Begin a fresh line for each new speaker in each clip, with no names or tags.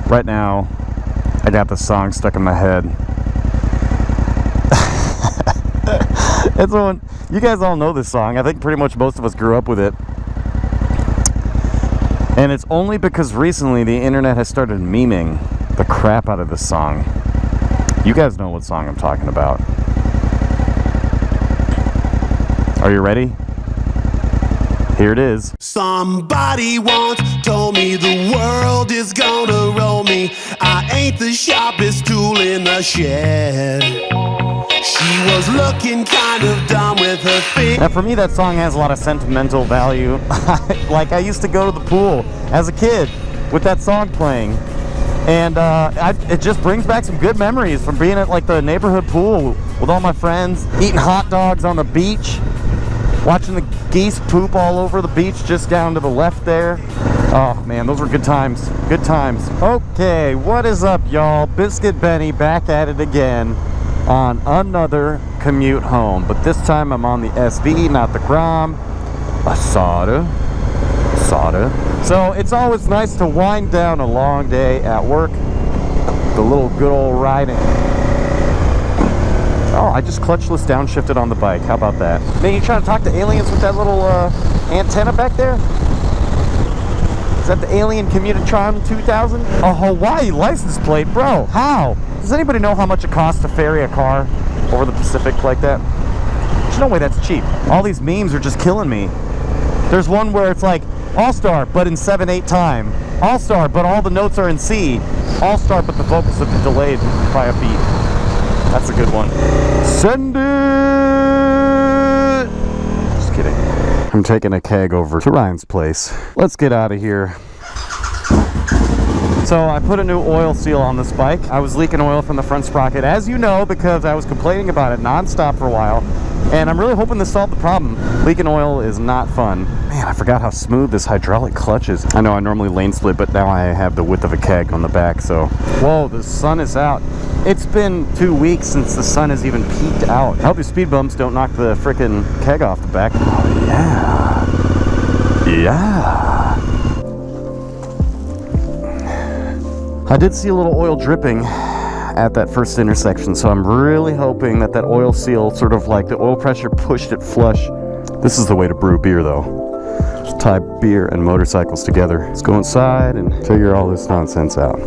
Right now, I got this song stuck in my head. It's one, you guys all know this song. I think pretty much most of us grew up with it. And it's only because recently the internet has started memeing the crap out of this song. You guys know what song I'm talking about. Are you ready? Here it is.
Somebody once told me the world is gonna roll me. I ain't the sharpest tool in the shed. She was looking kind of dumb with her feet.
Now for me that song has a lot of sentimental value. Like I used to go to the pool as a kid with that song playing. And it just brings back some good memories from being at like the neighborhood pool with all my friends, eating hot dogs on the beach, watching the geese poop all over the beach just down to the left there. Oh man, those were good times. Good times. Okay, what is up, y'all? Biscuit Benny back at it again on another commute home. But this time I'm on the SV, not the Grom. Asada. So it's always nice to wind down a long day at work. The little good old riding. Oh, I just clutchless downshifted on the bike. How about that? Man, you trying to talk to aliens with that little antenna back there? Is that the Alien Commutitron 2000? A Hawaii license plate? Bro, how? Does anybody know how much it costs to ferry a car over the Pacific like that? There's no way that's cheap. All these memes are just killing me. There's one where it's like, All-Star, but in 7/8 time. All-Star, but all the notes are in C. All-Star, but the vocals have been delayed by a beat. That's a good one. Send it! Just kidding. I'm taking a keg over to Ryan's place. Let's get out of here. So I put a new oil seal on this bike. I was leaking oil from the front sprocket, as you know, because I was complaining about it non-stop for a while. And I'm really hoping this solved the problem. Leaking oil is not fun. Man, I forgot how smooth this hydraulic clutch is. I know I normally lane split, but now I have the width of a keg on the back, so. Whoa, the sun is out. It's been 2 weeks since the sun has even peeked out. I hope these speed bumps don't knock the frickin' keg off the back. Oh, yeah. Yeah. I did see a little oil dripping at that first intersection, so I'm really hoping that that oil seal, sort of like the oil pressure pushed it flush. This is the way to brew beer though. Just tie beer and motorcycles together. Let's go inside and figure all this nonsense out.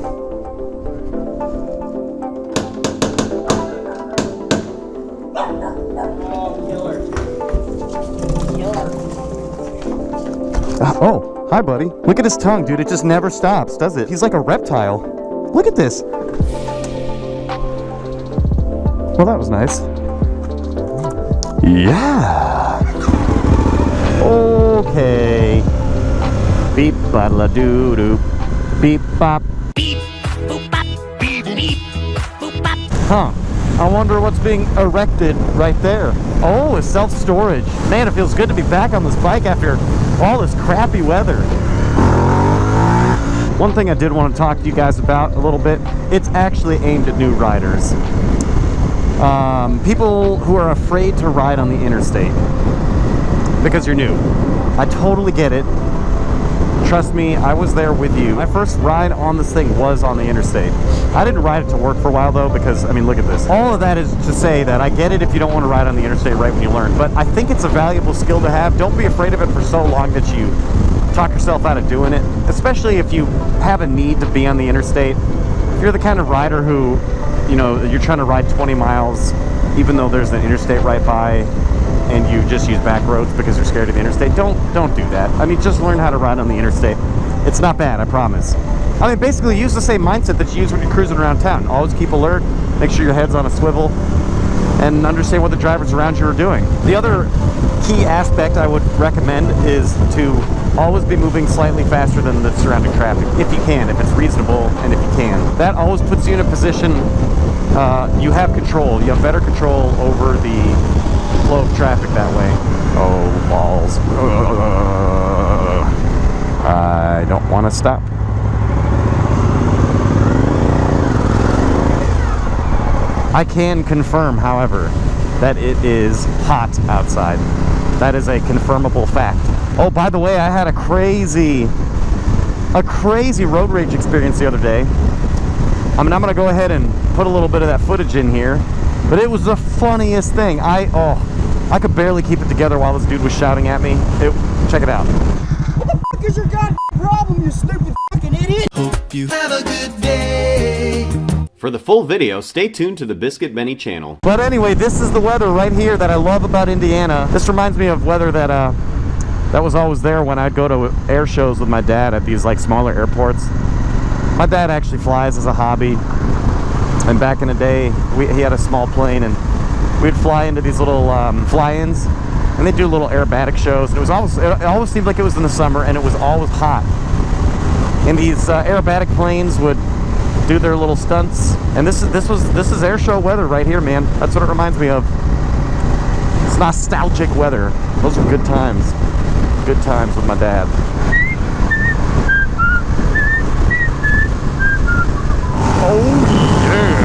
Oh, hi buddy. Look at his tongue, dude. It just never stops, does it? He's like a reptile. Look at this. Well, that was nice. Yeah. Okay. Beep ba doo doo. Beep bop. Beep boop bop. Beep beep boop bop. Huh. I wonder what's being erected right there. Oh, it's self-storage. Man, it feels good to be back on this bike after all this crappy weather. One thing I did want to talk to you guys about a little bit, it's actually aimed at new riders. People who are afraid to ride on the interstate because you're new. I totally get it. Trust me, I was there with you. My first ride on this thing was on the interstate. I didn't ride it to work for a while though, because, I mean, look at this. All of that is to say that I get it if you don't want to ride on the interstate right when you learn, but I think it's a valuable skill to have. Don't be afraid of it for so long that you talk yourself out of doing it, especially if you have a need to be on the interstate. If you're the kind of rider who, you know, you're trying to ride 20 miles, even though there's an interstate right by, and you just use back roads because you're scared of the interstate, don't do that. I mean, just learn how to ride on the interstate. It's not bad, I promise. I mean, basically use the same mindset that you use when you're cruising around town. Always keep alert, make sure your head's on a swivel, and understand what the drivers around you are doing. The other key aspect I would recommend is to always be moving slightly faster than the surrounding traffic, if you can, if it's reasonable, and if you can. That always puts you in a position, you have control. You have better control over the flow of traffic that way. Oh, balls. I don't want to stop. I can confirm, however, that it is hot outside. That is a confirmable fact. Oh, by the way, I had a crazy a crazy road rage experience the other day. I mean, I'm gonna go ahead and put a little bit of that footage in here, but it was the funniest thing. I could barely keep it together while this dude was shouting at me. Check it out.
What the fuck is your goddamn problem, you stupid fucking idiot?
Hope you have a good day.
For the full video, stay tuned to the Biscuit Benny channel.
But anyway, this is the weather right here that I love about Indiana. This reminds me of weather that that was always there when I'd go to air shows with my dad at these like smaller airports. My dad actually flies as a hobby, and back in the day, he had a small plane, and we'd fly into these little fly-ins, and they'd do little aerobatic shows. And it always seemed like it was in the summer, and it was always hot. And these aerobatic planes would do their little stunts, and this is air show weather right here, man. That's what it reminds me of. It's nostalgic weather. Those are good times. Good times with my dad. Oh yeah!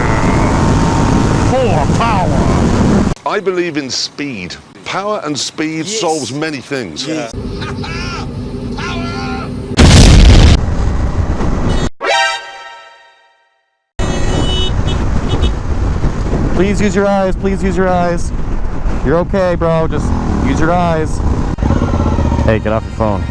Full power.
I believe in speed. Power and speed solves many things.
Yeah.
Please use your eyes. Please use your eyes. You're okay, bro. Just use your eyes. Hey, get off your phone.